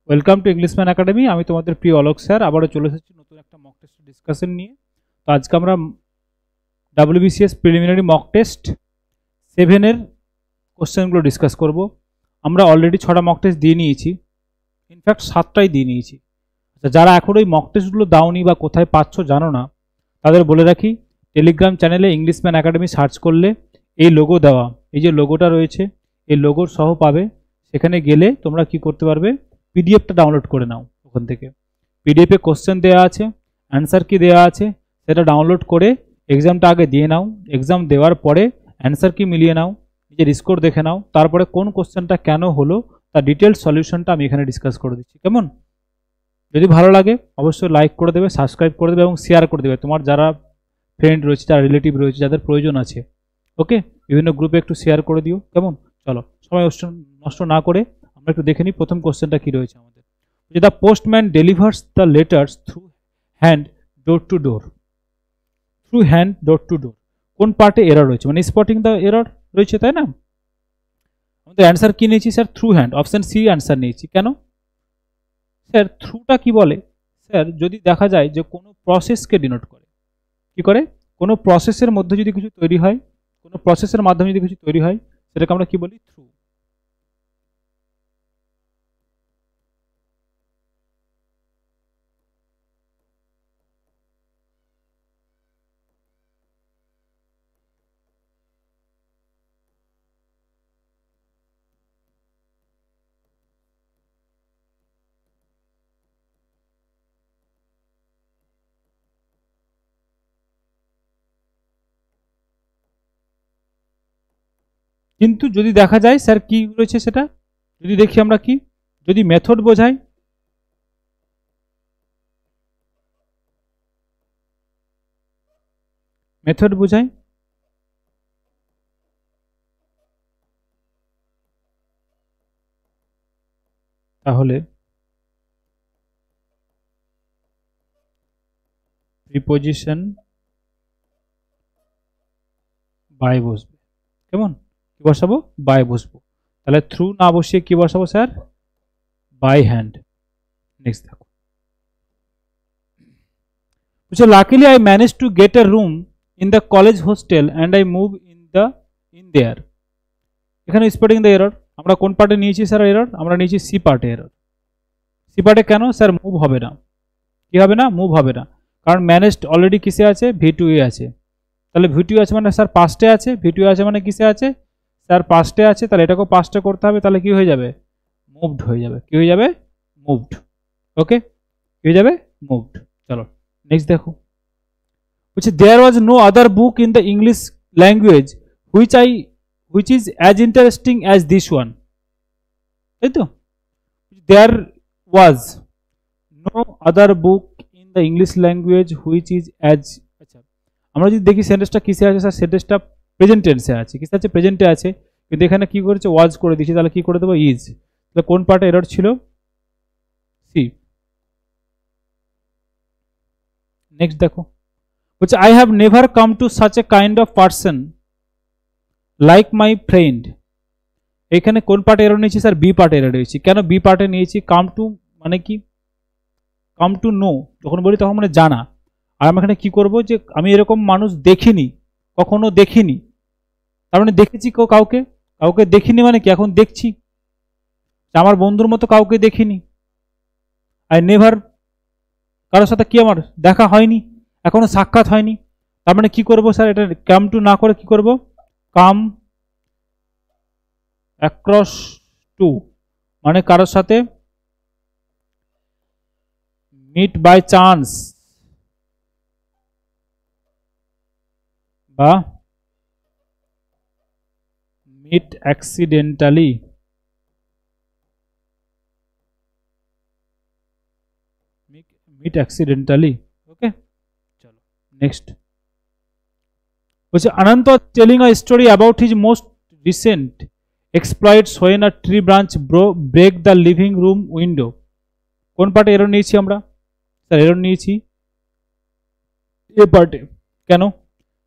Welcome to Englishman academy. আমি তোমাদের প্রিয় অলোক স্যার আবারও চলে এসেছি নতুন একটা মক টেস্ট ডিসকাশন নিয়ে। তো আজকে আমরা WBCS প্রিলিমিনারি মক টেস্ট 7-এর কোশ্চেনগুলো ডিসকাস করব। আমরা অলরেডি 6টা মক টেস্ট দিয়ে নিয়েছি, ইনফ্যাক্ট 7টাই দিয়ে নিয়েছি। যারা এখন ওই মক টেস্টগুলো দাওনি বা কোথায় পাচ্ছ জানো না, তাদের বলে রাখি, টেলিগ্রাম চ্যানেলে ইংলিশম্যান একাডেমি সার্চ করলে এই লোগো দেওয়া, এই যে লোগোটা রয়েছে এই লোগোর সহ পাবে। সেখানে গেলে তোমরা কি করতে পারবে, পিডিএফটা ডাউনলোড করে নাও। ওখান থেকে পিডিএফে কোশ্চেন দেওয়া আছে, অ্যান্সার কি দেওয়া আছে সেটা ডাউনলোড করে এক্সামটা আগে দিয়ে নাও। এক্সাম দেওয়ার পরে অ্যান্সার কি মিলিয়ে নাও, নিজের স্কোর দেখে নাও, তারপরে কোন কোশ্চেনটা কেন হলো তার ডিটেলস সলিউশনটা আমি এখানে ডিসকাস করে দিচ্ছি। কেমন? যদি ভালো লাগে অবশ্যই লাইক করে দেবে, সাবস্ক্রাইব করে দেবে এবং শেয়ার করে দেবে তোমার যারা ফ্রেন্ড রয়েছে, যারা রিলেটিভ রয়েছে, যাদের প্রয়োজন আছে। ওকে, বিভিন্ন গ্রুপে একটু শেয়ার করে দিও। কেমন? চলো সময় নষ্ট না করে আমরা একটু দেখে নিই প্রথম কোশ্চেনটা কি রয়েছে আমাদের। The postman delivers the letters through hand door to door. Through hand door to door কোন পার্টে এরর রয়েছে, মানে স্পটিং দ্য এরর রয়েছে, তাই না? আমাদের অ্যান্সার কি নিয়েছি sir? Through hand, option C answer নিয়েছি। কেন স্যার? থ্রুটা কি বলে স্যার? যদি দেখা যায় যে কোনো প্রসেসকে ডিনোট করে, কি করে? কোনো প্রসেসের মধ্যে যদি কিছু তৈরি হয়, কোনো প্রসেসের মাধ্যমে যদি কিছু তৈরি হয়, সেটাকে আমরা কি বলি? থ্রু। কিন্তু যদি দেখা যায় স্যার কি রয়েছে সেটা, যদি দেখি আমরা কি, যদি মেথড বোঝায়, মেথড বোঝায়, তাহলে প্রিপোজিশন বাই বসবে। কেমন? কি বসাবো? বাই বসবো। তাহলে থ্রু না বসিয়ে কি বসাবো স্যার? By hand. নেক্সট দেখো, luckily I manage to get a room in the college hostel and I move in there. এখানে স্পটিং দ্য এরর আমরা কোন পার্টে নিয়েছি স্যার এরর? আমরা নিয়েছি সি পার্টে এরর। সি পার্টে কেন স্যার? মুভ হবে না। কি হবে না? মুভ হবে না, কারণ ম্যানেজড অলরেডি কিসে আছে? V2 এ আছে। তাহলে V2 আছে মানে স্যার পাস্টে আছে, V2 আছে মানে কিসে আছে স্যার? পাস্টে আছে। তাহলে এটাকেও পাস্টে করতে হবে, তাহলে কি হয়ে যাবে? মুভড হয়ে যাবে। কি হয়ে যাবে? মুভড। ওকে, কি হয়ে যাবে? মুভড। চলো নেক্সট দেখো, বলছে there was no other book in the English language which is as interesting as this one. তাই তো? There was no other book in the English language which is as, আচ্ছা আমরা যদি দেখি সেন্টেন্সটা কিসে আছে স্যার? সেন্টেন্সটা প্রেজেন্ট টেন্সে আছে। কিসে আছে? প্রেজেন্টে আছে। কিন্তু এখানে কি করেছে? ওয়াজ করে দিয়েছে। তাহলে কি করে দেবো? ইজ। তাহলে কোন পার্টে এরর ছিল? সি। নেক্সট দেখো, বলছে I have never come to such a kind of person like my friend. এখানে কোন পার্টে এরর নিয়েছি স্যার? বি পার্টে এরর নিয়েছি। কেন বি পার্টে নিয়েছি? কাম টু মানে কি? কাম টু নো যখন বলি তখন মানে জানা। আর আমি এখানে কি করবো, যে আমি এরকম মানুষ দেখিনি, কখনো দেখিনি। তার মানে দেখেছি কাউকে, কাউকে দেখিনি মানে কি? এখন দেখছি। আমার বন্ধুর মতো কাউকে দেখিনি। আই নেভার, কারোর সাথে কি আমার দেখা হয়নি, এখনো সাক্ষাৎ হয়নি। তার মানে কি করবো স্যার? এটা কাম টু না করে কি করব? কাম অ্যাক্রস টু, মানে কারোর সাথে মিট বাই চান্স বা meet accidentally. Meet accidentally. Okay, চলো নেক্সট। বলছে Anant telling a story about his most recent exploits when a tree branch break the living room window. কোন পার্টে এরর নিয়েছি আমরা স্যার? এরর নিয়েছি এ পার্টে। কেন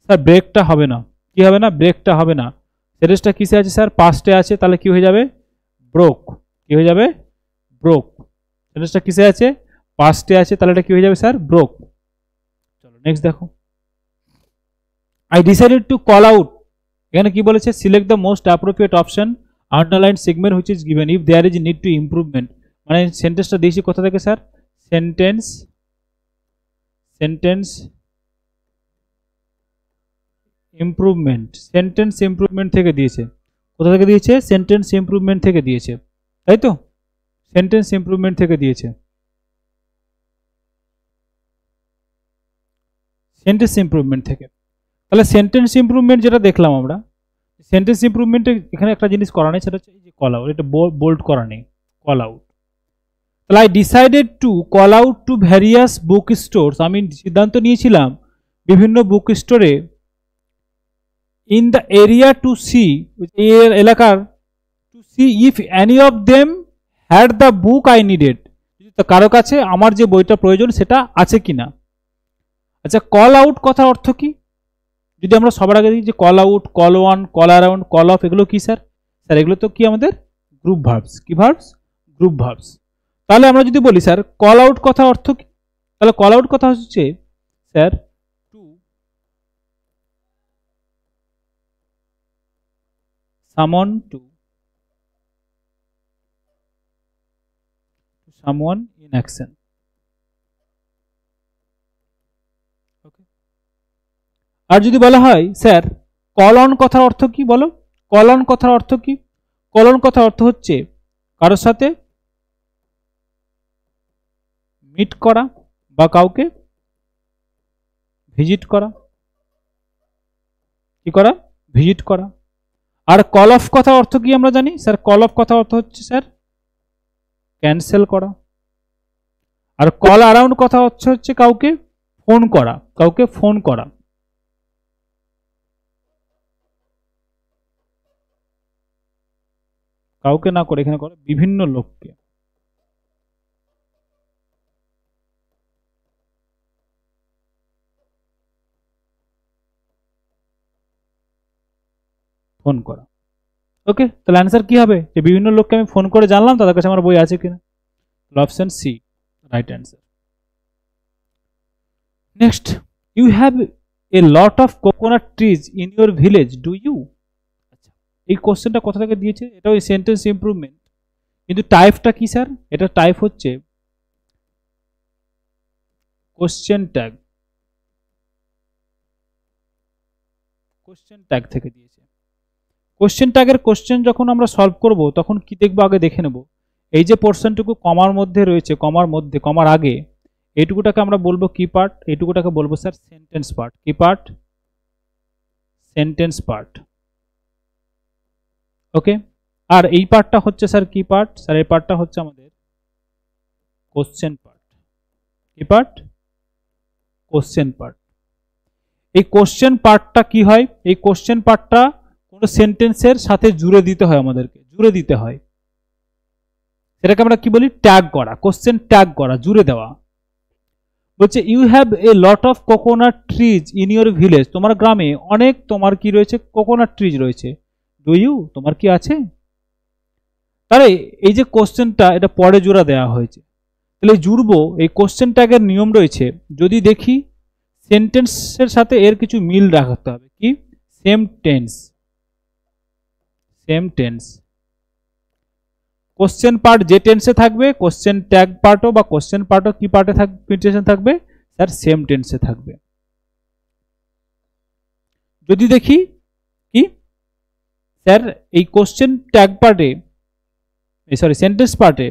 স্যার? ব্রেকটা হবে না। কি হবে না? ব্রেকটা হবে না। সেন্টেন্সটা কিসে আছে স্যার? পাস্টে আছে। তাহলে কি হয়ে যাবে? ব্রোক। কি হয়ে যাবে? ব্রোক। সেন্টেন্সটা কিসে আছে? পাস্টে আছে, তাহলে এটা কি হয়ে যাবে স্যার? ব্রোক। চলো নেক্সট দেখো, I decided to call out. এখানে কি বলেছে? Select the most appropriate option underline segment which is given if there is need to improvement. মানে সেন্টেন্সটা দিয়েছি কোথা থেকে স্যার? সেন্টেন্স ইমপ্রুভমেন্ট থেকে দিয়েছে। কোথা থেকে দিয়েছে? সেন্টেন্স ইমপ্রুভমেন্ট থেকে দিয়েছে, তাই তো? সেন্টেন্স ইমপ্রুভমেন্ট থেকে দিয়েছে। সেন্টেন্স ইমপ্রুভমেন্ট থেকে, তাহলে সেন্টেন্স ইমপ্রুভমেন্ট যেটা দেখলাম আমরা, সেন্টেন্স ইমপ্রুভমেন্টে এখানে একটা জিনিস করা নেই, সেটা হচ্ছে এই যে কল আউট, এটা বোল্ড করা নেই, কল আউট। তাহলে I decided to call out to various book stores, আমি সিদ্ধান্ত নিয়েছিলাম বিভিন্ন বুক স্টোরে in the area to see, এর এলাকার, to see if any of them had the book I needed, কারো কাছে আমার যে বইটা প্রয়োজন সেটা আছে কিনা। আচ্ছা, কল আউট কথার অর্থ কি? যদি আমরা সবার আগে দেখি যে call out, call one, call around, call of, এগুলো কি স্যার? স্যার এগুলো তো কি আমাদের গ্রুপ ভার্বস। কি ভার্বস? Group verbs. তাহলে আমরা যদি বলি স্যার কল আউট কথা অর্থ কি, তাহলে কল আউট কথা হচ্ছে স্যার টু সামন, টু সামওয়ান ইন অ্যাকশন। আর যদি বলা হয় স্যার কল অন কথার অর্থ কি, বলো? কল অন কথার অর্থ কি? কল অন কথার অর্থ হচ্ছে কারোর সাথে মিট করা বা কাউকে ভিজিট করা। কি করা? ভিজিট করা। আর কল অফ কথার অর্থ কি আমরা জানি স্যার? কল অফ কথার অর্থ হচ্ছে স্যার ক্যান্সেল করা। আর কল অ্যারাউন্ড কথা হচ্ছে কাউকে ফোন করা, কাউকে ফোন করা। কাউকে না করে এখানে করে বিভিন্ন লোককে। ফোন করা। ওকে, তাহলে অ্যান্সার কি হবে? যে বিভিন্ন লোককে আমি ফোন করে জানলাম তাদের কাছে আমার বই আছে কিনা। Option C right answer. Next, you have a lot of coconut trees in your village, do you? আচ্ছা, এই কোশ্চেনটা কোথা থেকে দিয়েছে? এটা ওই সেন্টেন্স ইমপ্রুভমেন্ট, কিন্তু টাইপটা কি স্যার? এটা টাইপ হচ্ছে কোশ্চেন ট্যাগ। কোশ্চেন ট্যাগ থেকে দিয়েছে। কোশ্চেন ট্যাগের কোশ্চেন যখন আমরা সলভ করব তখন কি দেখবো আগে দেখে নেব। এই যে পোর্শনটুকু কমার মধ্যে রয়েছে, কমার আগে এইটুকুটাকে আমরা বলবো কি পার্ট? এইটুকুটাকে বলবো স্যার সেন্টেন্স পার্ট। কি পার্ট? Sentence part. ওকে, আর এই পার্টটা হচ্ছে স্যার কি পার্ট? স্যার এই পার্টটা হচ্ছে আমাদের কোশ্চেন পার্ট। কি পার্ট? Question part. এই কোশ্চেন পার্টটা কি হয়? এই কোশ্চেন পার্টটা কোনো সেন্টেন্সের সাথে জুড়ে দিতে হয়, আমাদেরকে জুড়ে দিতে হয়। সেটাকে আমরা কি বলি? ট্যাগ করা। কোশ্চেন ট্যাগ করা, জুড়ে দেওয়া। বলছে you have a lot of coconut trees in your village, তোমার গ্রামে অনেক তোমার কি রয়েছে? কোকোনাট ট্রিজ রয়েছে। Do you? তোমার কি আছে? তাহলে এই যে কোশ্চেনটা, এটা পরে জোড়া দেওয়া হয়েছে। তাহলে জুড়বো, এই কোশ্চেন ট্যাগের নিয়ম রয়েছে, যদি দেখি সেন্টেন্সের সাথে এর কিছু মিল রাখতে হবে। কি? Same tense. Same tense. Question part যে টেন্সে থাকবে, কোশ্চেন ট্যাগ পার্টও বা কোশ্চেন পার্টও কি পার্টে থাকবে? স্যার সেম টেন্সে থাকবে। যদি দেখি কি স্যার এই কোশ্চেন ট্যাগ পার্টে, সরি সেন্টেন্স পার্টে,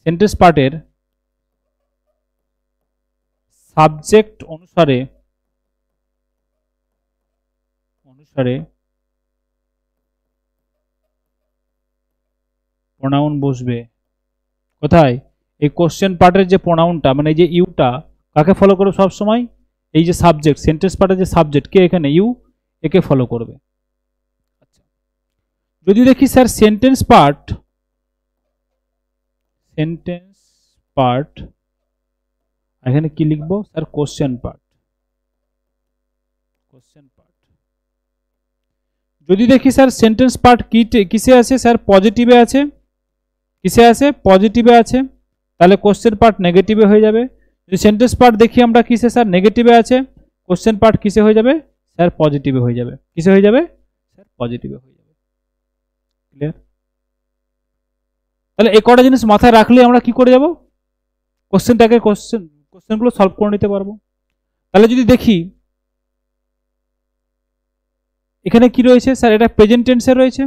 সেন্টেন্স পার্টের সাবজেক্ট অনুসারে প্রোনাউন বসবে। কোথায়? এই কোশ্চেন পার্টের যে প্রোনাউনটা, মানে এই যে ইউটা কাকে ফলো করবে সব সময়? এই যে সাবজেক্ট, সেন্টেন্স পার্টের যে সাবজেক্ট কে, এখানে ইউ, একে ফলো করবে। আচ্ছা, যদি দেখি স্যার সেন্টেন্স পার্ট এখানে কি লিখবো স্যার? Question part. যদি দেখি স্যার সেন্টেন্স পার্ট কিসে আছে স্যার, পজিটিভে আছে, কিসে আছে, পজিটিভে আছে, তাহলে কোশ্চেন পার্ট নেগেটিভে হয়ে যাবে। যদি সেন্টেন্স পার্ট দেখি আমরা কিসে স্যার, নেগেটিভে আছে, কোশ্চেন পার্ট কিসে হয়ে যাবে স্যার, পজিটিভে হয়ে যাবে। কিসে হয়ে যাবে স্যার, পজিটিভে হয়ে যাবে। ক্লিয়ার? তাহলে এই কটা জিনিস মাথায় রাখলে আমরা কি করে যাব, কোশ্চেনগুলো সলভ করে নিতে পারবো। তাহলে যদি দেখি এখানে কি রয়েছে স্যার, এটা প্রেজেন্ট টেন্সে রয়েছে,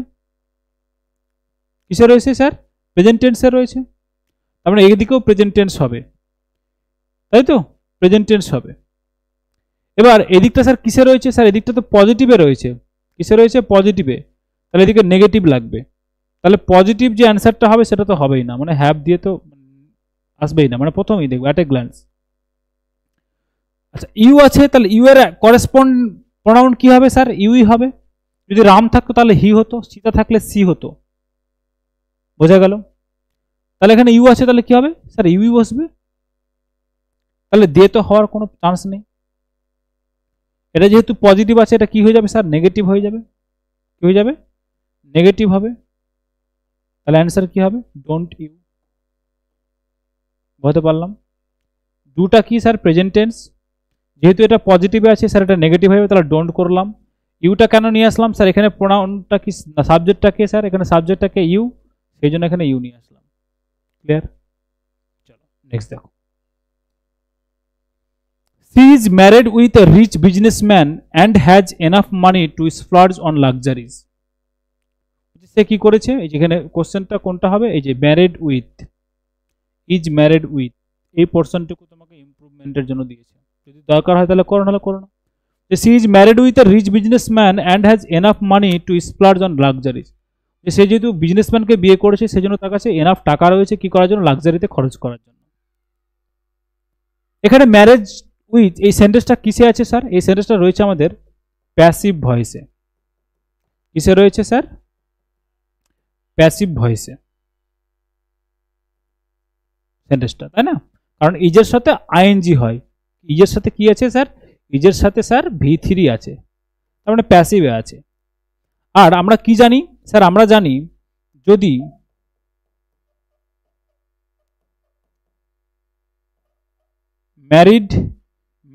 কিসে রয়েছে স্যার, প্রেজেন্ট টেন্সে রয়েছে, তার মানে এদিকেও প্রেজেন্ট টেন্স হবে, তাই তো, প্রেজেন্ট টেন্স হবে। এবার এদিকটা স্যার কিসে রয়েছে স্যার, এদিকটা তো পজিটিভে রয়েছে, কিসে রয়েছে, পজিটিভে, তাহলে এদিকে নেগেটিভ লাগবে। তাহলে পজিটিভ যে অ্যান্সারটা হবে সেটা তো হবেই না, মানে হ্যাভ দিয়ে তো আসবেই না, মানে প্রথমেই দেখবো অ্যাট এ গ্ল্যান্স। আচ্ছা ইউ আছে, তাহলে ইউ এর করেসপন্ড প্রোনাউন কি হবে স্যার, ইউই হবে। যদি রাম থাকতো তাহলে হি হতো, সীতা থাকলে সি হতো, বোঝা গেল? তাহলে এখানে ইউ আছে, তাহলে কি হবে স্যার, ইউই বসবে, তাহলে দে তো হওয়ার কোনো চান্স নেই। এটা যেহেতু পজিটিভ আছে, এটা কি হয়ে যাবে স্যার, নেগেটিভ হয়ে যাবে, কি হয়ে যাবে, নেগেটিভ হবে। তাহলে অ্যান্সার কি হবে, ডোন্ট ইউ। বুঝতে পারলাম? দুটা কি স্যার, প্রেজেন্ট টেন্স, যেহেতু এটা পজিটিভে আছে স্যার, এটা নেগেটিভ হয়ে যাবে, তাহলে ডোন্ট করলাম। ইউটা কেন নিয়ে আসলাম স্যার, এখানে প্রোনাউনটা কি, সাবজেক্টটা কে স্যার, এখানে সাবজেক্টটাকে ইউ, সেই জন্য এখানে ইউ নিয়ে আসলাম। ক্লিয়ার? চলো নেক্সট দেখো। She is married with a rich businessman and has enough money to splurge on luxuries. সে কি করেছে, এই যেখানে কোশ্চেনটা কোনটা হবে, এই যে married with, is married with, এই পোর্শনটুকু তোমাকে ইমপ্রুভমেন্টের জন্য দিয়েছে, যদি দরকার হয় তাহলে করো, নাহলে করো না। যে she is married with a rich businessman and has enough money to splurge on luxuries, যে সে যেহেতু বিজনেসম্যানকে বিয়ে করেছে সেজন্য তার কাছে এনাফ টাকা রয়েছে কি করার জন্য, লাক্সারিতে খরচ করার জন্য। এখানে ম্যারেজ উইথ এই সেন্টেন্সটা কিসে আছে স্যার, এই সেন্টেন্সটা রয়েছে আমাদের প্যাসিভ ভয়েসে, কিসে রয়েছে স্যার, প্যাসিভ ভয়েসে সেন্টেন্সটা, তাই না? কারণ ইজের সাথে আইএনজি হয়, ইজের সাথে কি আছে স্যার, ইজের সাথে স্যার V3 আছে, তার মানে প্যাসিভে আছে। আর আমরা কি জানি স্যার, আমরা জানি যদি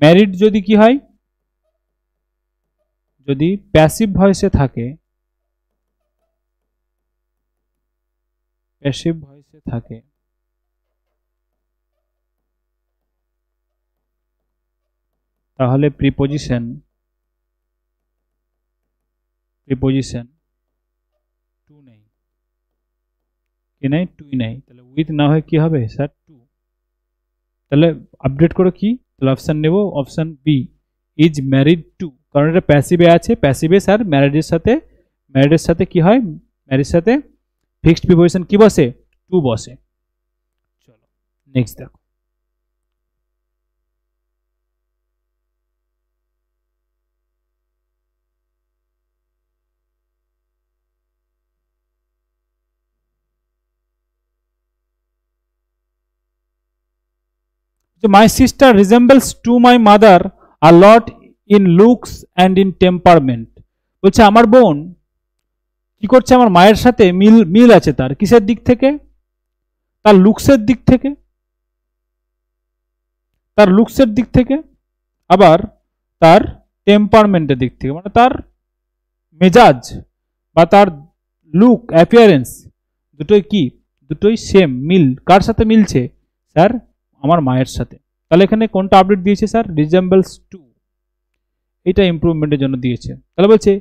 ম্যারিড যদি কি হয়, যদি প্যাসিভ ভয়েসে থাকে, প্যাসিভ ভয়েসে থাকে, তাহলে প্রিপোজিশন টু নেই, কি নেই, টুই নেই, তাহলে উইথ না হয় কি হবে স্যার, টু। তাহলে আপডেট করে কি, তাহলে অপশন নেব, option B, is married to, কারণ এটা প্যাসিভে আছে, প্যাসিভে স্যার ম্যারিডের সাথে কি হয়, ম্যারিড সাথে ফিক্সড প্রিপোজিশন কি বসে, টু বসে। চলো নেক্সট দেখো। My sister resembles to my mother a lot in looks and in temperament. বলছে আমার বোন কি করছে, আমার মায়ের সাথে মিল আছে, তার কিসের দিক থেকে, তার লুকসের দিক থেকে, আবার তার টেম্পারমেন্টের দিক থেকে, মানে তার মেজাজ বা তার লুক অ্যাপিয়ারেন্স দুটোই কি, দুটোই সেম, মিল, কার সাথে মিলছে স্যার, আমার মায়ের সাথে। তাহলে এখানে কোনটা আপডেট দিয়েছে স্যার, রিজেম্বলস টু, এটা ইমপ্রুভমেন্টের জন্য দিয়েছে। তাহলে বলছে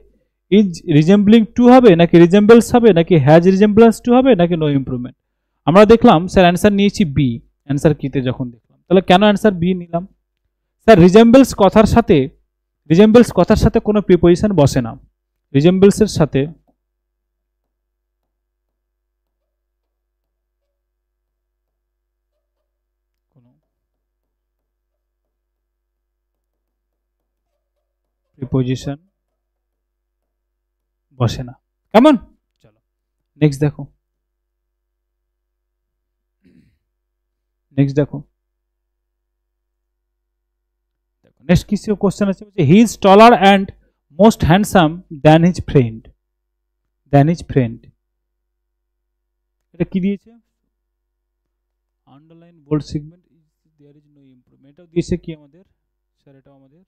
ইজ রিজেম্বলিং টু হবে, নাকি রিজেম্বলস হবে, নাকি হ্যাজ রিজেম্বলেন্স টু হবে, নাকি নো ইমপ্রুভমেন্ট। আমরা দেখলাম স্যার অ্যান্সার নিয়েছি বি, অ্যান্সার কিতে যখন দেখলাম, তাহলে কেন অ্যান্সার বি নিলাম স্যার, রিজেম্বলস কথার সাথে কোনো প্রিপোজিশন বসে না, রিজেম্বলসের সাথে প্রিপোজিশন বসে না, কেমন? চলো নেক্সট দেখো, নেক্সট কিছু কোশ্চেন আছে, he is taller and most handsome than his friend. Than his friend. এটা কি দিয়েছে? Underline bold segment there is no improvement. এটাও দিয়েছে কি আমাদের স্যার? এটাও আমাদের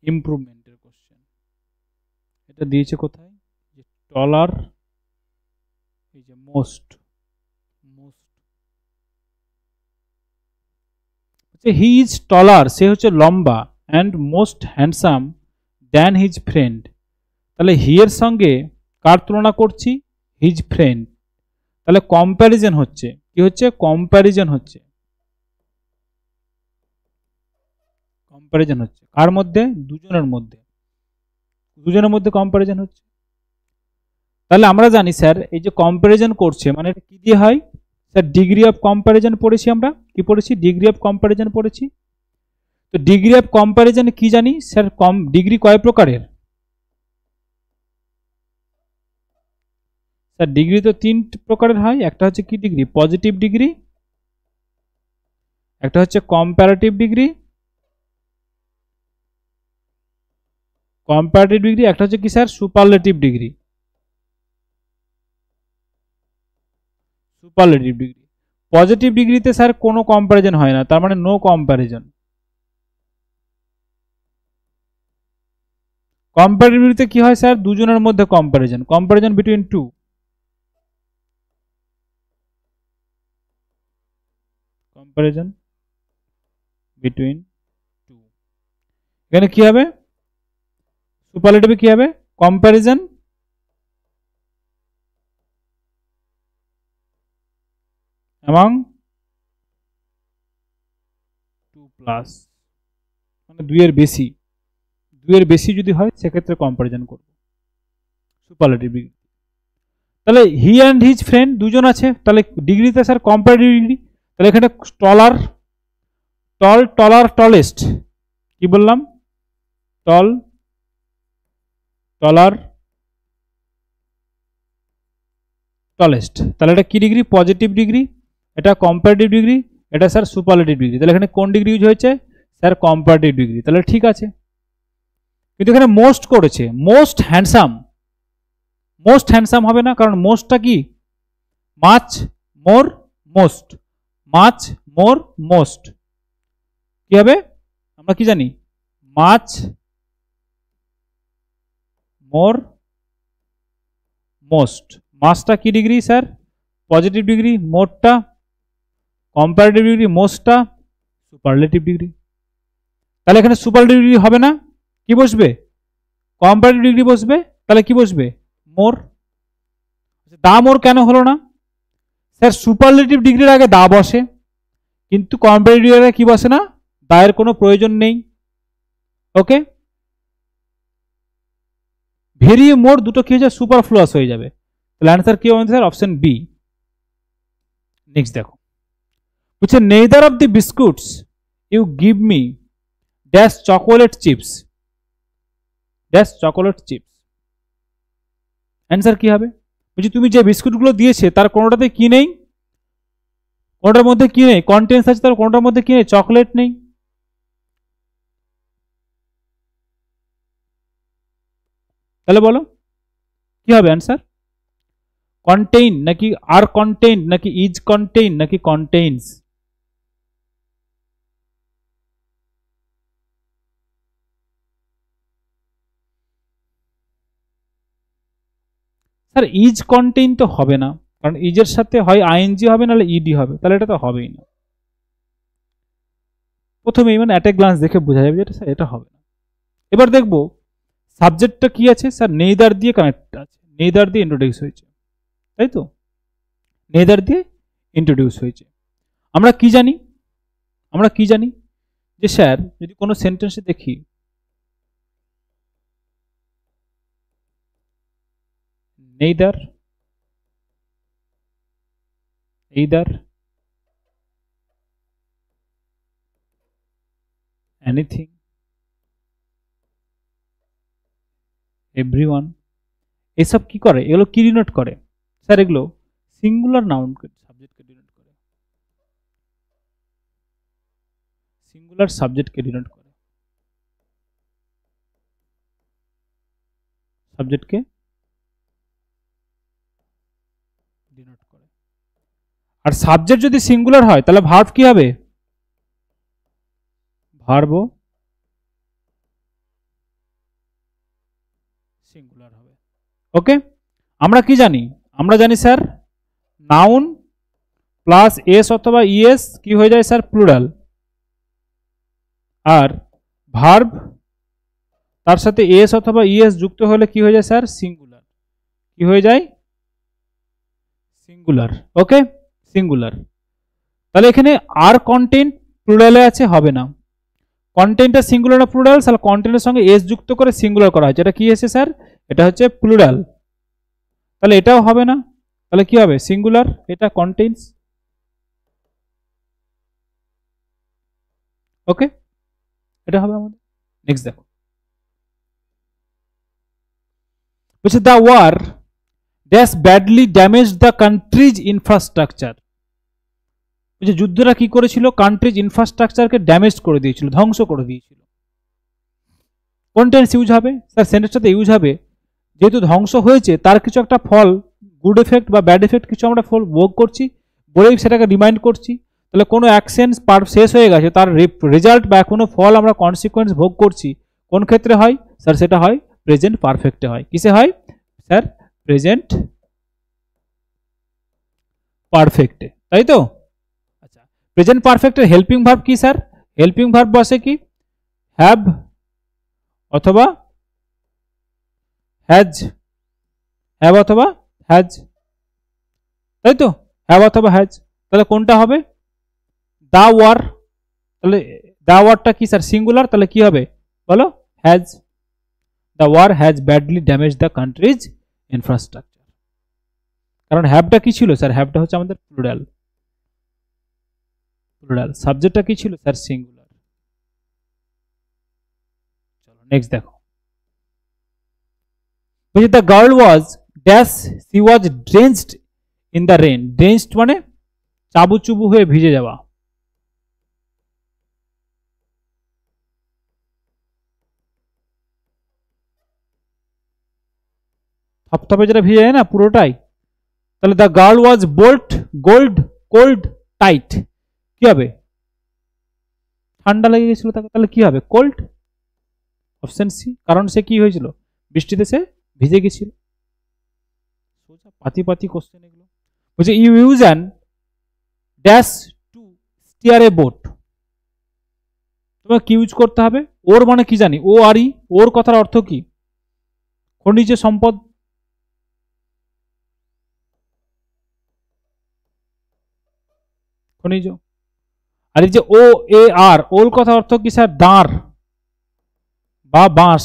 ইমপ্রুভমেন্টের কোশ্চেন। এটা দিয়েছে কোথায়? যে টলার, এই যে মোস্ট হি ইজ টলার, সে হচ্ছে লম্বা, and most handsome than his friend. তাহলে হি এর সঙ্গে কার তুলনা করছি? His friend. তাহলে কম্প্যারিজন হচ্ছে, কি হচ্ছে? কম্প্যারিজন হচ্ছে, কম্প্যারিজন হচ্ছে কার মধ্যে? দুজনের মধ্যে, দুজনের মধ্যে কম্প্যারিজন হচ্ছে। তাহলে আমরা জানি স্যার এই যে কম্প্যারিজন করছে মানে এটা কি দিয়ে হয়? স্যার ডিগ্রি অফ কম্প্যারিজন পড়েছি আমরা, কি পড়েছি? ডিগ্রি অফ কম্প্যারিজন পড়েছি। তো ডিগ্রি অফ কম্প্যারিজন কি জানি স্যার? ডিগ্রি কয় প্রকারের? স্যার ডিগ্রি তো তিন প্রকারের হয়। একটা হচ্ছে কি ডিগ্রি? পজিটিভ ডিগ্রি, একটা হচ্ছে কম্পারেটিভ ডিগ্রি, কম্পারেটিভ ডিগ্রি, একটা হচ্ছে কি sir? Superlative degree, superlative degree. Positive ডিগ্রিতে স্যার কোনো কম্প্যারিজন হয় না, তার মানে নো কম্প্যারিজন। কম্পারেটিভ ডিগ্রিতে কি হয় স্যার? দুজনের মধ্যে comparison, comparison between two, comparison between two. এখানে কি হবে? সুপারলেটিভে কি হবে? কম্প্যারিজন among টু প্লাস, মানে দুইয়ের বেশি, দুইয়ের বেশি যদি হয় সেক্ষেত্রে কম্প্যারিজন করব সুপারলেটিভ ডিগ্রি। তাহলে হি অ্যান্ড হিজ ফ্রেন্ড দুজন আছে, তাহলে ডিগ্রিতে স্যার কম্পারেটিভ ডিগ্রি। তাহলে এখানে টলার, টলার, টলেস্ট, কি বললাম? টলার, টলেস্ট। তাহলে এটা কি ডিগ্রি? পজিটিভ ডিগ্রি, এটা কম্পারেটিভ ডিগ্রি, এটা স্যার সুপারলেটিভ ডিগ্রি। তাহলে এখানে কোন ডিগ্রি ইউজ হয়েছে? Sir comparative degree. তাহলে ঠিক আছে। কিন্তু এখানে মোস্ট করেছে, মোস্ট হ্যান্ডসাম, মোস্ট হ্যান্ডসাম হবে না, কারণ মোস্টটা কি? Much more most, much more most কি হবে? আমরা কি জানি? Much more most. মাসটা কি ডিগ্রি স্যার? পজিটিভ ডিগ্রি, মোরটা কম্পারেটিভ ডিগ্রি, মোস্টটা সুপারলেটিভ ডিগ্রি। তাহলে এখানে সুপারলেটিভ ডিগ্রি হবে না, কি বসবে? কম্পারেটিভ ডিগ্রি বসবে। তাহলে কি বসবে? মোর। দা মোর কেন হলো না? স্যার সুপারলেটিভ ডিগ্রির আগে দা বসে, কিন্তু কম্পারেটিভ ডিগ্রির আগে কি বসে না? দায়ের কোনো প্রয়োজন নেই। ওকে, ভেরি মোর দুটো কি হয়ে যাবে? সুপারফ্লুয়াস হয়ে যাবে। তাহলে অ্যান্সার কি হবে স্যার? Option B. নেক্সট দেখো, বলছে neither of the biscuits you give me dash chocolate chips, dash chocolate chips. Answer কি হবে? বলছি তুমি যে বিস্কুটগুলো দিয়েছে তার কোনোটাতে কি নেই? কোনোটার মধ্যে কি নেই? কন্টেন্টস আছে, তার কোনোটার মধ্যে কি নেই? চকলেট নেই। তাহলে বলো কি হবে অ্যান্সার? কন্টেইন নাকি আর কন্টেইন নাকি ইজ কন্টেইন নাকি কন্টেইনস? স্যার ইজ কন্টেইন তো হবে না, কারণ ইজের সাথে হয় আইএনজি হবে নাহলে ইডি হবে, তাহলে এটা তো হবেই না। প্রথমেই মানে অ্যাট এ গ্লান্স দেখে বোঝা যাবে যে স্যার এটা হবে না। এবার দেখবো সাবজেক্টটা কি আছে। স্যার নেইদার দিয়ে কানেক্ট আছে, নেইদার দিয়ে ইন্ট্রোডিউস হয়েছে, তাই তো? নেইদার দিয়ে ইন্ট্রোডিউস হয়েছে। আমরা কি জানি? আমরা কি জানি যে স্যার যদি কোনো সেন্টেন্সে দেখি নেইদার, এইদার, এনিথিং, এভরিওয়ান, এসব কি করে? এগুলো কি ডিনোট করে স্যার? এগুলো সিঙ্গুলার নাউন সাবজেক্টকে ডিনোট করে, সিঙ্গুলার সাবজেক্টকে ডিনোট করে। সাবজেক্টকে ডিনোট করে। আর সাবজেক্ট যদি সিঙ্গুলার হয় তাহলে ভার্ব কি হবে? ভার্বও সিঙ্গুলার হবে। ওকে, আমরা কি জানি? আমরা জানি স্যার নাউন প্লাস এস অথবা ইএস কি হয়ে যায় স্যার? প্লুরাল। আর ভার্ব তার সাথে এস অথবা ইএস যুক্ত হলে কি হয়ে যায় স্যার? সিঙ্গুলার। কি হয়ে যায়? সিঙ্গুলার। ওকে, সিঙ্গুলার। তাহলে এখানে আর কন্টেন্ট প্লুরালে আছে, হবে না। কন্টেন্টটা সিঙ্গুলার না প্লুরাল? তাহলে কন্টেন্টের সঙ্গে এস যুক্ত করে সিঙ্গুলার করা হয়েছে, এটা কি এসে স্যার? এটা হচ্ছে প্লুরাল। তাহলে এটাও হবে না, তাহলে কি হবে? সিঙ্গুলার। এটা কন্টেন্টস। ওকে, এটা হবে আমাদের। নেক্সট দেখো, বলছে the war dash badly damage the country's infrastructure. বলছে যুদ্ধটা কি করেছিল? কান্ট্রিজ ইনফ্রাস্ট্রাকচারকে ড্যামেজ করে দিয়েছিল, ধ্বংস করে দিয়েছিল। কোন টেন্স ইউজ হবে স্যার? সেন্টেন্সটাতে ইউজ হবে যেহেতু ধ্বংস হয়েছে তার কিছু একটা ফল, গুড এফেক্ট বা ব্যাড এফেক্ট কিছু আমরা ফল ভোগ করছি বলেই সেটাকে রিমাইন্ড করছি। তাহলে কোনো অ্যাকশন শেষ হয়ে গেছে, তার রেজাল্ট বা কোনো ফল আমরা কনসিকোয়েন্স ভোগ করছি, কোন ক্ষেত্রে হয় স্যার? সেটা হয় প্রেজেন্ট পারফেক্টে হয়। কিসে হয় স্যার? প্রেজেন্ট পারফেক্টে, তাই তো? আচ্ছা, প্রেজেন্ট পারফেক্টের হেল্পিং ভার্ব কি স্যার? হেল্পিং ভার্ব বসে কি? হ্যাভ অথবা হ্যাজ, হ্যাভ অথবা হ্যাজ, তাই তো? হ্যাভ অথবা হ্যাজ। তাহলে কোনটা হবে? দা ওয়ার। তাহলে দা ওয়ারটা কি স্যার? সিঙ্গুলার। তাহলে কি হবে বলো? Has. The war has badly damage the country's infrastructure. কারণ হ্যাভটা কি ছিল স্যার? হ্যাভটা হচ্ছে আমাদের প্লুরাল। প্লুরাল। সাবজেক্টটা কি ছিল স্যার? সিঙ্গুলার। চলো নেক্সট দেখো, the girl was dash she was drenched in the rain. Drenched মানে চাবুচুবু হয়ে ভিজে যাওয়া। থপথপে যেটা ভিজে যায় না পুরোটাই। তাহলে the girl was bolt gold cold tight, কি হবে? ঠান্ডা লেগে গেছিল তাকে, তাহলে কি হবে? কোল্ড। অপশন সি, কারণ সে কি হয়েছিল? বৃষ্টিতে সে ভিজে গেছিল। সোজা পাতি পাতি কোশ্চেন এগুলো। বলছে you use an dash to steer a boat. তোমাকে কি ইউজ করতে হবে? ওর মানে কি জানি? ও আর ই। ওর কথার অর্থ কি? খনিজ সম্পদ। খনিজ। আর এই যে ও এ আর, ওর কথা অর্থ কি স্যার? দাঁড় বা বাঁশ।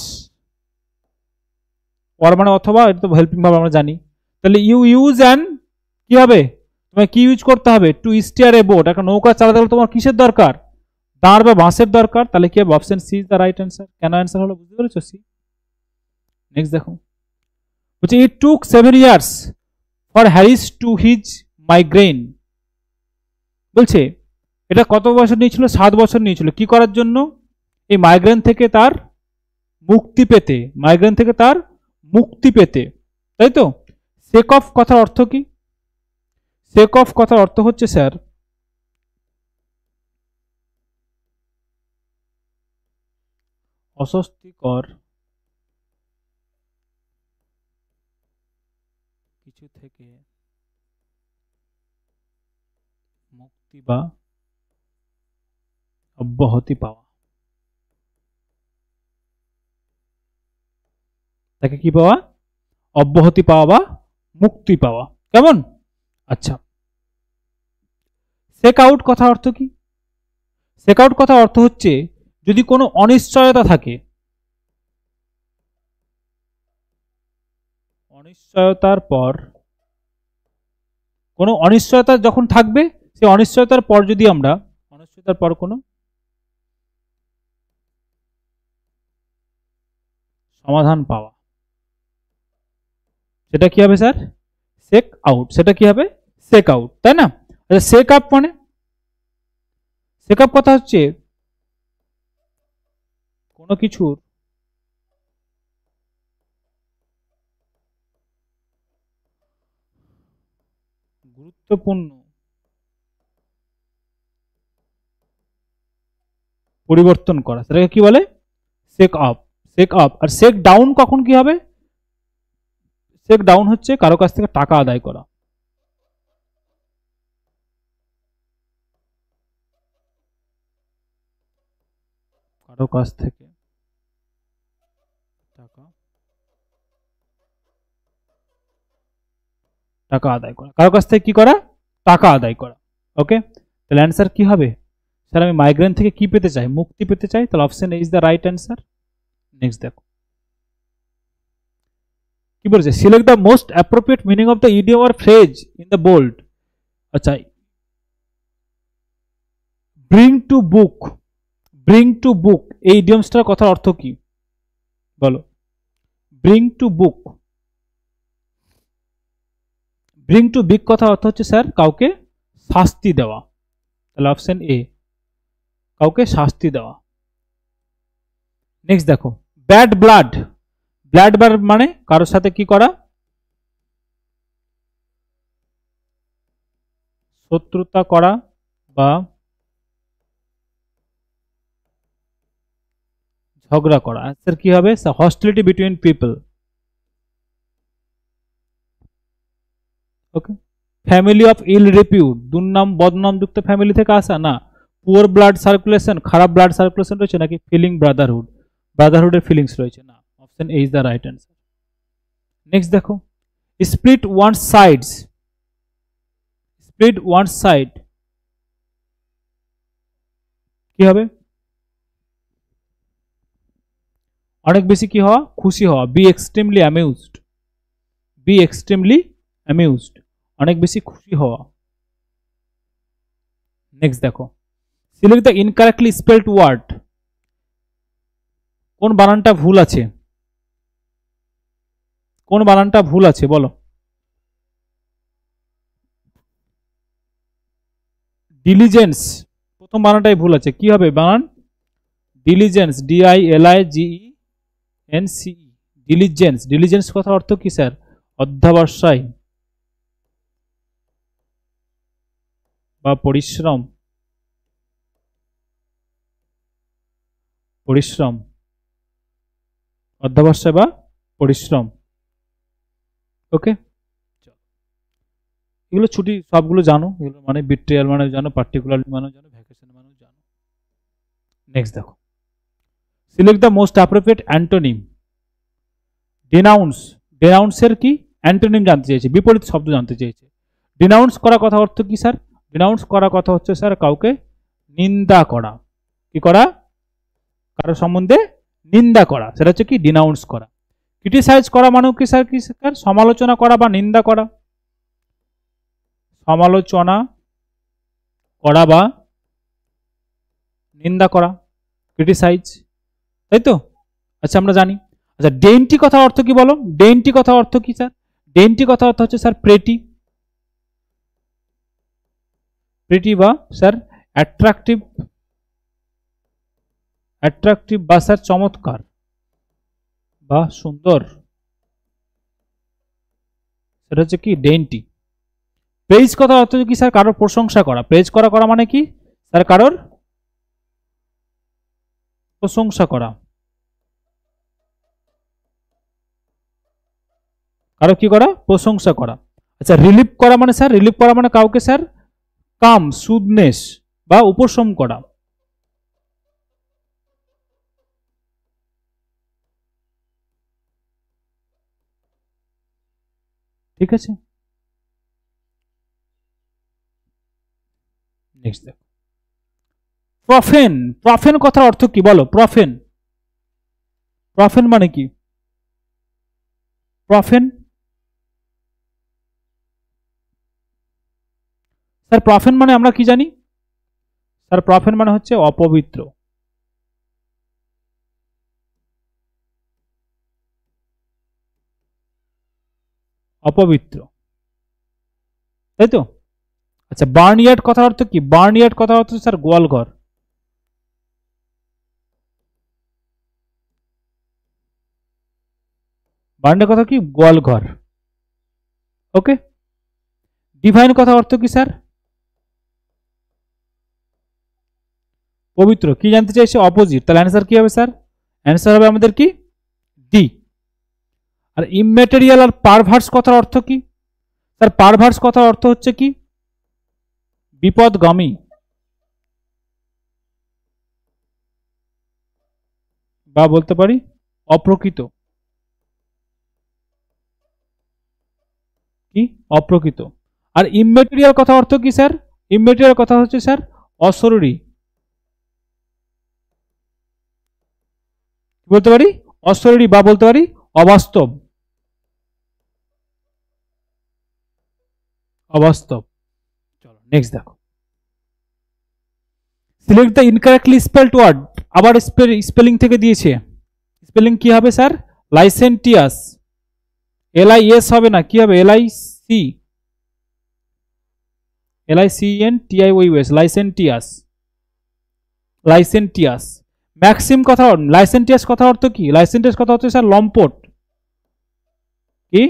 ওর মানে অথবা, এটা তো হেল্পিং ভাবে আমরা জানি। তাহলে ইউ ইউজ অ্যান কি হবে? তোমায় কি ইউজ করতে হবে? Two steer a boat. একটা নৌকা চালাতে গেলে তোমার কিসের দরকার? দাঁড় বা বাঁশের দরকার। তাহলে কি হবে? Option C is the right answer. কেন অ্যান্সার হলো বুঝতে পেরেছো? সি। নেক্সট দেখো, বলছে it took 7 years for Harris to his migraine. বলছে এটা কত বছর নিয়েছিল? 7 বছর নিয়েছিল। কি করার জন্য? এই মাইগ্রেন থেকে তার মুক্তি পেতে। মাইগ্রেন থেকে তার মুক্তি পেতে, তাই তো? সেক অফ কথার অর্থ কি? সেক অফ কথার অর্থ হচ্ছে স্যার অস্বস্তিকর কিছু থেকে মুক্তি বা অব্যাহতি পাওয়া। তাকে কি পাওয়া? অব্যাহতি পাওয়া বা মুক্তি পাওয়া। কেমন? আচ্ছা, সেক আউট কথার অর্থ কি? সেক আউট কথার অর্থ হচ্ছে যদি কোনো অনিশ্চয়তা থাকে, অনিশ্চয়তার পর, কোনো অনিশ্চয়তা যখন থাকবে, সেই অনিশ্চয়তার পর যদি আমরা, অনিশ্চয়তার পর কোনো সমাধান পাওয়া, সেটা কি হবে স্যার? সেক আউট। সেটা কি হবে? সেক আউট, তাই না? আচ্ছা, সেক আপ মানে? সেক আপ কথা হচ্ছে কোনো কিছুর গুরুত্বপূর্ণ পরিবর্তন করা, সেটাকে কি বলে? Shake up. Shake up. আর শেক ডাউন কখন কি হবে? শেক ডাউন হচ্ছে কারো কাছ থেকে টাকা আদায় করা। কারো কাছ থেকে টাকা আদায় করা, কারো কাছ থেকে কি করা? টাকা আদায় করা। ওকে, তাহলে অ্যান্সার কি হবে? স্যার আমি মাইগ্রেন থেকে কি পেতে চাই? মুক্তি পেতে চাই, তাহলে option A is the right answer. Next দেখো কি বলছে, select the most appropriate meaning of the idiom or phrase in the bold. আচ্ছা, bring to book, bring to book এই ইডিয়মসটার কথার অর্থ কি বলো? Bring to book, bring to big কথা অর্থ হচ্ছে স্যার কাউকে শাস্তি দেওয়া, তাহলে অপশন এ, কাউকে শাস্তি দেওয়া। নেক্সট দেখো, ব্যাড ব্লাড, ব্লাড বার মানে কারোর সাথে কি করা? শত্রুতা করা বা ঝগড়া করা। আনসার কি হবে? Hostility between people. Okay, family of ill repute, দুর্নাম বদনাম যুক্ত ফ্যামিলি থেকে আসা না। পুয়ার ব্লাড সার্কুলেশন, খারাপ ব্লাড সার্কুলেশন রয়েছে নাকি ফিলিং ব্রাদারহুড, ব্রাদারহুডের ফিলিংস রয়েছে না। Option A is the right answer. Next দেখো, split one sides, split one side কি হবে? অনেক বেশি কি হওয়া? খুশি হওয়া। Be extremely amused, be extremely amused, অনেক বেশি খুশি হওয়া। নেক্সট দেখো, select the incorrectly spelled word, কোন বানানটা ভুল আছে? কোন বানানটা ভুল আছে বলো? ডিলিজেন্স, প্রথম বানানটাই ভুল আছে, কি হবে বানান? Diligence, DILIGENCE, diligence. ডিলিজেন্স কথা অর্থ কি স্যার? অধ্যবসায় বা পরিশ্রম, পরিশ্রম, অধ্যবসায় বা পরিশ্রম। ওকে, এগুলো ছুটি সবগুলো জানো, এগুলো মানে বিট্রিয়াল মানে জানো, পার্টিকুলার মানে জানো, ভ্যাকেশন মানে জানো। নেক্সট দেখো, select the most appropriate antonym. Denounce, ডিনাউন্সের কি অ্যান্টোনিম জানতে চেয়েছে, বিপরীত শব্দ জানতে চেয়েছে। ডিনাউন্স করা কথা অর্থ কি স্যার? ডিনাউন্স করা কথা হচ্ছে স্যার কাউকে নিন্দা করা, কি করা? কারো সম্বন্ধে নিন্দা করা, সেটা হচ্ছে কি ডিনাউন্স করা। ক্রিটিসাইজ করা মানে কি স্যার? কি স্যার? সমালোচনা করা বা নিন্দা করা, সমালোচনা করা বা নিন্দা করা, ক্রিটিসাইজ, তাই তো? আচ্ছা আমরা জানি। আচ্ছা, ডেন্টি কথা অর্থ কি বলো? ডেন্টি কথা অর্থ কি স্যার? ডেন্টি কথা অর্থ হচ্ছে স্যার প্রেটি, প্রেটি বা স্যার অ্যাট্রাকটিভ, অ্যাট্রাকটিভ বা স্যার চমৎকার বা সুন্দর, সেটা হচ্ছে কি ডেন্টি। প্রেজ কথা অর্থ কি স্যার? কারোর প্রশংসা করা। প্রেজ করা করা মানে কি স্যার? কারোর প্রশংসা করা, কারো কি করা? প্রশংসা করা। আচ্ছা, রিলিফ করা মানে স্যার? রিলিফ করা মানে কাউকে স্যার কাম, সুদনেস বা উপশম করা। ঠিক আছে, নেক্সট দেখো, প্রফেন। প্রফেন কথার অর্থ কি বলো? প্রফেন, প্রফেন মানে কি? প্রফেন স্যার, প্রফেন মানে আমরা কি জানি স্যার? প্রফেন মানে হচ্ছে অপবিত্র, অপবিত্র, তাই তো? আচ্ছা, বার্নইয়ার্ড কথার অর্থ কি? বার্নইয়ার্ড কথার অর্থ স্যার গোয়ালঘর, বার্নের কথা কি? গোয়ালঘর। ওকে, ডিভাইন কথা অর্থ কি স্যার? পবিত্র। কি জানতে চাইছে? অপোজিট। তাহলে অ্যান্সার কি হবে স্যার? অ্যান্সার হবে আমাদের কি? ডি। আর ইমম্যাটেরিয়াল আর পারভার্স কথার অর্থ কি স্যার? পারভার্স কথার অর্থ হচ্ছে কি? বিপদগামী বা বলতে পারি অপ্রকৃত। কি? অপ্রকৃত। আর ইমম্যাটেরিয়াল কথা অর্থ কি স্যার? ইমম্যাটেরিয়াল কথা হচ্ছে স্যার অশরীরী। বলতে পারি অশরীরী বা বলতে পারি অবাস্তব। অবাস্তব। চলো নেক্সট দেখো। Select the incorrectly spelled word. আবার স্পেলিং থেকে দিয়েছে। স্পেলিং কি হবে স্যার? লাইসেন্টিয়াস। LIS হবে না, কি হবে? LICENTIOUS। লাইসেন্টিয়াস। লাইসেন্টিয়াস। ম্যাক্সিম কথা, লাইসেন্টিয়াস কথা অর্থ কি? লাইসেন্টিয়াস কথা হচ্ছে স্যার লম্পট। কি?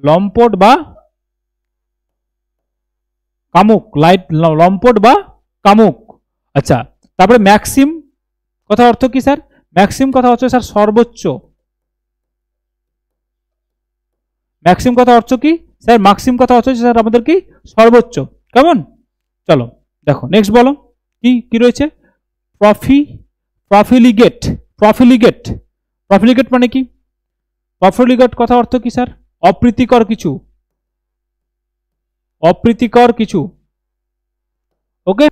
লম্পট বা কামুক। লম্পট বা কামুক। আচ্ছা, তারপরে ম্যাক্সিম কথা অর্থ কি স্যার? ম্যাক্সিম কথা হচ্ছে স্যার সর্বোচ্চ। ম্যাক্সিম কথা অর্থ কি স্যার? ম্যাক্সিম কথা হচ্ছে স্যার আমাদের কি? সর্বোচ্চ। কেমন? চলো দেখো নেক্সট বলো কি কি রয়েছে। প্রফি প্রফিলিগেট। প্রফিলিগেট। প্রফিলিগেট মানে কি? প্রফিলিগেট কথা অর্থ কি স্যার? অপ্রীতিকর কিছু। অপ্রীতিকর কিছু। ওকে।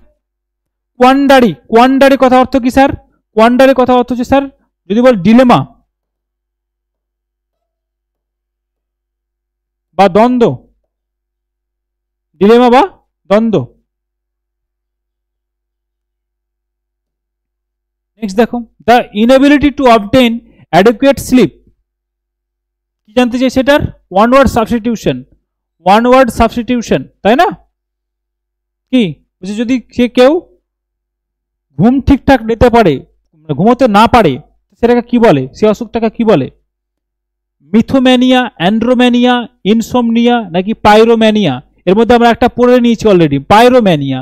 কোয়ান্ডারি। কোয়ান্ডারি কথা অর্থ কি স্যার? কোয়ান্ডারি কথা অর্থ হচ্ছে স্যার যদি বল ডিলেমা বা দ্বন্দ্ব। ডিলেমা বা দ্বন্দ্ব। নেক্সট দেখো, the inability to obtain adequate sleep. কি জানতে চাই সেটার? One word substitution. One word substitution, তাই না? কি যদি সে কেউ ঘুম ঠিকঠাক নিতে পারে, ঘুমোতে না পারে, সেটাকে কি বলে? সে অসুখটাকে কি বলে? মিথোম্যানিয়া, অ্যান্ড্রোম্যানিয়া, ইনসোমনিয়া নাকি পাইরোম্যানিয়া? এর মধ্যে আমরা একটা পড়ে নিয়েছি অলরেডি, পাইরোম্যানিয়া।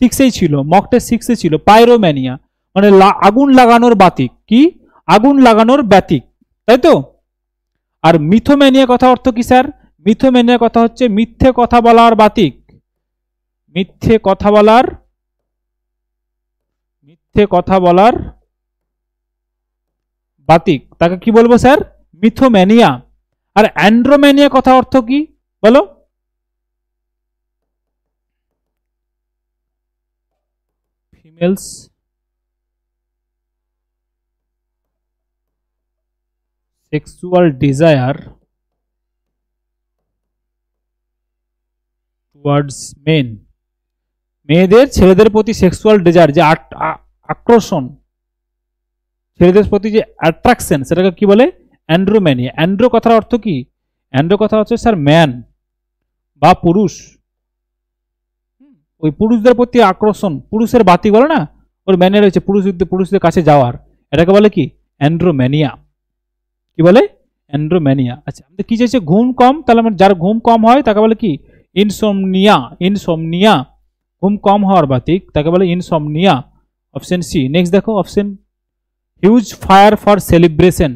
6 ছিল, মক টেস্ট 6 ছিল পাইরোম্যানিয়া, মানে আগুন লাগানোর বাতিক। কি? আগুন লাগানোর ব্যতিক, তাই তো? আর মিথোম্যানিয়া কথা অর্থ কি স্যার? মিথোম্যানিয়া কথা হচ্ছে মিথ্যে কথা বলার বাতিক। মিথ্যে কথা বলার, মিথ্যে কথা বলার বাতিক, তাকে কি বলবো স্যার? মিথোম্যানিয়া। আর অ্যান্ড্রোম্যানিয়া কথা অর্থ কি বলো? Females sexual desire towards men. মেয়েদের ছেলেদের প্রতি সেক্সুয়াল ডিজায়ার, যে আকর্ষণ, ছেলেদের প্রতি যে অ্যাট্রাকশন, সেটাকে কি বলে? অ্যান্ড্রোম্যানিয়া। অ্যান্ড্রো কথার অর্থ কি? অ্যান্ড্রো কথা হচ্ছে স্যার ম্যান বা পুরুষ। ওই পুরুষদের প্রতি আকর্ষণ, পুরুষের বাতি বলে না, ওর ম্যানে রয়েছে পুরুষদের, পুরুষদের কাছে যাওয়ার, এটাকে বলে কি? অ্যান্ড্রোম্যানিয়া। কি বলে? অ্যান্ড্রোম্যানিয়া। আচ্ছা, আমাদের কি চাইছে? ঘুম কম, তাহলে আমার যার ঘুম কম হয় তাকে বলে কি? ইনসোমনিয়া। ইনসোমনিয়া, ঘুম কম হওয়ার বাতিক, তাকে বলে ইনসোমনিয়া। Option C. নেক্সট দেখো option, huge fire for celebration.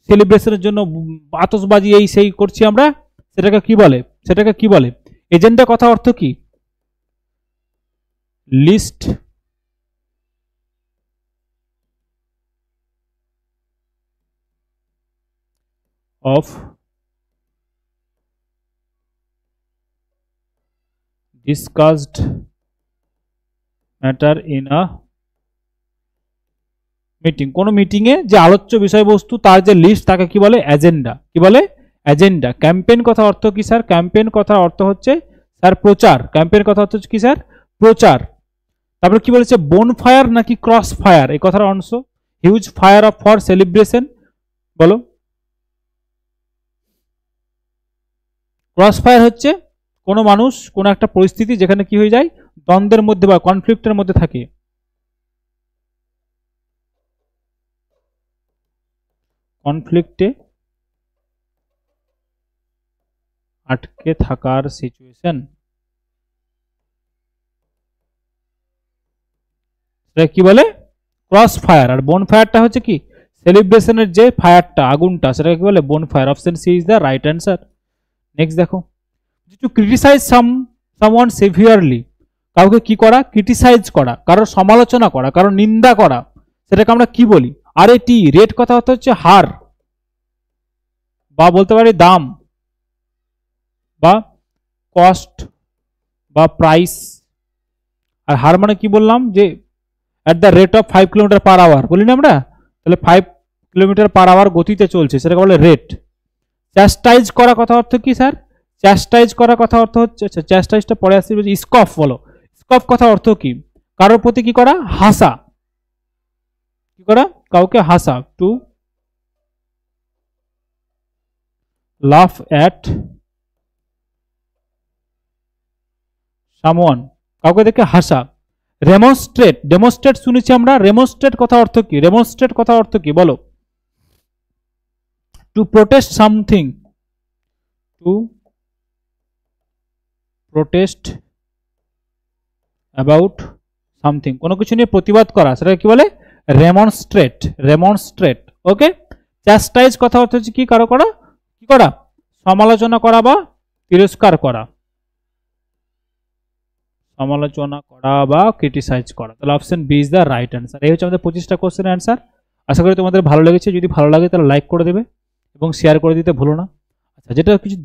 সেলিব্রেশনের জন্য আতশবাজি এই সেই করছি আমরা, সেটাকে কি বলে? সেটাকে কি বলে? এজেন্ডা কথা অর্থ কি? List of discussed matter in a meeting. কোন মিটিং এ যে আলোচ্য বিষয়বস্তু তার যে লিস্ট, তাকে কি বলে? এজেন্ডা। কি বলে? এজেন্ডা। ক্যাম্পেইন কথা অর্থ কি স্যার? ক্যাম্পেইন কথার অর্থ হচ্ছে স্যার প্রচার। ক্যাম্পেইন কথা অর্থ কি স্যার? প্রচার। তারপরে কি বলেছে? বোন ফায়ার নাকি ক্রস ফায়ার, এই কথার অংশ। Huge fire of for celebration, বলো। ক্রস ফায়ার হচ্ছে কোনো মানুষ, কোনো একটা পরিস্থিতি যেখানে কি হয়ে যায়? দ্বন্দ্বের মধ্যে বা কনফ্লিক্টের মধ্যে থাকে। কনফ্লিক্টে আটকে থাকার সিচুয়েশন, সেটা কি বলে ক্রস ফায়ার। আর বোন ফায়ারটা হচ্ছে কি সেলিব্রেশনের যে ফায়ারটা আগুনটা, সেটাকে কি বলে bonfire. Option C is the right answer. Next দেখো, টু ক্রিটিসাইজ সামওয়ান সেভিয়ারলি, কাউকে কি করা ক্রিটিসাইজ করা, কারোর সমালোচনা করা, কারোর নিন্দা করা, সেটাকে আমরা কি বলি? RAT, রেট কথা অর্থ হচ্ছে হার বা বলতে পারি দাম বা কস্ট বা প্রাইস। আর হার মানে কি বললাম যে at the rate of 5 kilometre per hour বলি না আমরা, তাহলে 5 কিলোমিটার পার আওয়ার গতিতে চলছে, সেটাকে বলে রেট। চ্যাস্টাইজ করা কথা অর্থ কি স্যার? চ্যাস্টাইজ করা কথা অর্থ হচ্ছে, আচ্ছা চ্যাস্টাইজটা পরে আসছে, স্কফ বলো। স্কফ কথা অর্থ কি? কারোর প্রতি কি করা হাসা, কি করা কাউকে হাসা। টু লাফ অ্যাট সামওয়ান, কাউকে দেখে হাসা। রেমনস্ট্রেট, ডেমনস্ট্রেট শুনেছি আমরা, রেমনস্ট্রেট কথা অর্থ কি? রেমনস্ট্রেট কথা অর্থ কি বলো? Two protest something, two protest about something, কোনো কিছু নিয়ে প্রতিবাদ করা, সেটা কি বলে রেমনস্ট্রেট। রেমনস্ট্রেট, ওকে। চ্যাস্টাইজ কথা অর্থ হচ্ছে কি কারো করা, কি করা সমালোচনা করা বা তিরস্কার করা, সমালোচনা করা বা ক্রিটিসাইজ করা। তাহলে option B is the right answer. এই হচ্ছে আমাদের 25টা কোশ্চেনের অ্যান্সার। আশা করি তোমাদের ভালো লেগেছে। যদি ভালো লাগে তাহলে লাইক করে দেবে এবং শেয়ার করে দিতে ভুলো না। আচ্ছা,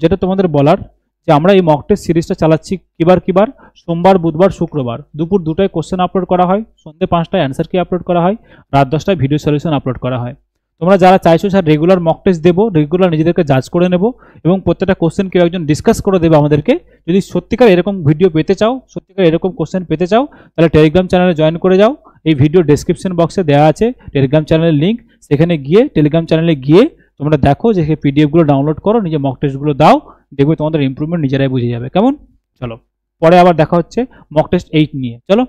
যেটা তোমাদের বলার, যে আমরা এই মক টেস্ট সিরিজটা চালাচ্ছি কিবার সোমবার, বুধবার, শুক্রবার দুপুর 2টায় কোশ্চেন আপলোড করা হয়, সন্ধ্যে 5টায় অ্যান্সার কি আপলোড করা হয়, রাত 10টায় ভিডিও সলিউশন আপলোড করা হয়। তোমরা যারা চাইছো স্যার রেগুলার মক টেস্ট দেবো, রেগুলার নিজেদেরকে জাজ করে নেব এবং প্রত্যেকটা কোশ্চেন কেউ একজন ডিসকাস করে দেবে আমাদেরকে। যদি সত্যিকার এরকম ভিডিও পেতে চাও, সত্যিকার এরকম কোশ্চেন পেতে চাও, তাহলে টেলিগ্রাম চ্যানেলে জয়েন করে যাও। এই ভিডিও ডেসক্রিপশন বক্সে দেওয়া আছে টেলিগ্রাম চ্যানেলের লিঙ্ক, সেখানে গিয়ে টেলিগ্রাম চ্যানেলে গিয়ে তোমরা দেখো যে পিডিএফগুলো ডাউনলোড করো, নিজে মক টেস্টগুলো দাও, দেখবে তোমাদের ইমপ্রুভমেন্ট নিজেরাই বুঝে যাবে। কেমন? চলো পরে আবার দেখা হচ্ছে মক টেস্ট 8 নিয়ে। চলো,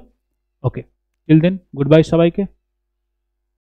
ওকে, টিল দেন গুড বাই সবাইকে।